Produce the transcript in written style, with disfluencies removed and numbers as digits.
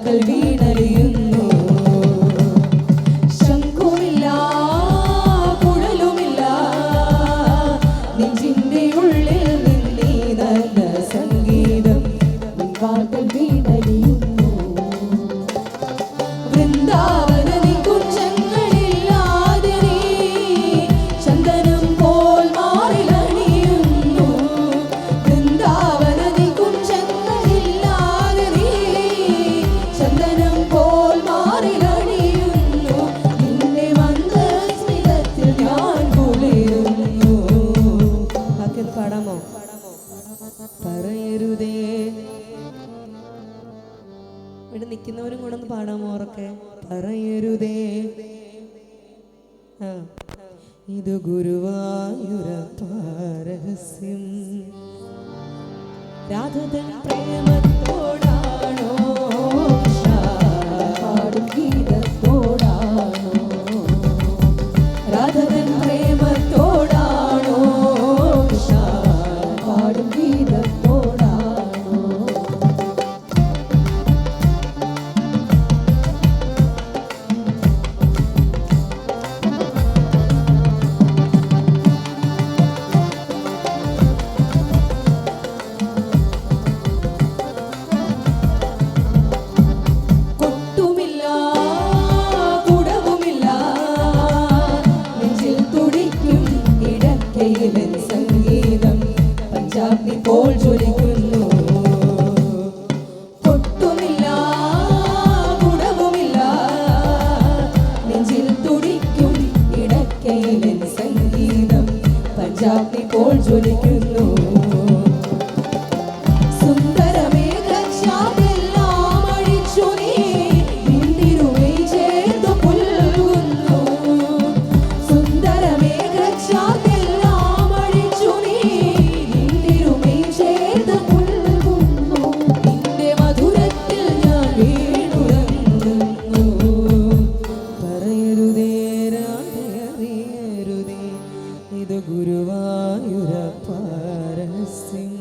കാൽക്കൽ വീണലിയുന്നു. ശംഖുമില്ല കുഴലുമില്ല നെഞ്ചിന്റെ ഉള്ളിൽ നിന്നീ നല്ല സംഗീതം കാൽക്കൽ വീണലിയുന്നു. വൃന്ദാവന കുഞ്ചങ്ങളില്ലാതെ നീ ചന്ദനം പോൽ മാറിലണിയുന്നു. വൃന്ദാവന കുഞ്ചങ്ങളില്ലാതെ നീ ചന്ദനം പോൽ മാറിലണിയുന്നു. നിന്നെ വന്ന സ്മിതത്തിൽ ഞാൻ കുളിരുന്നു. ബാക്കിയത് പാടാമോ? പറയരുതേ. ഇവിടെ നിൽക്കുന്നവരും കൂടെ ഒന്ന് പാടാമോ? ഓർക്കെ പറയരുതേ. ഇത് ഗുരുവായൂരപ്പ രഹസ്യം. രാധതൻ പ്രേമത്തോടാണോ പാടും ഗീതത്തോടാണോ? രാധതൻ പ്രേമത്തോടാണോ പാടും ഗീതത്തോടാണോ? സംഗീതം പഞ്ചാഗ്നി പോൽ ജ്വലിക്കുന്നു. കൊട്ടുമില്ല കുടവുമില്ല നെഞ്ചിൽ തുടിക്കും ഇടക്കയിലൻ സംഗീതം പഞ്ചാഗ്നി പോൽ ജ്വലിക്കുന്നു. ഇത് ഗുരുവായൂരപ്പ രഹസ്യം.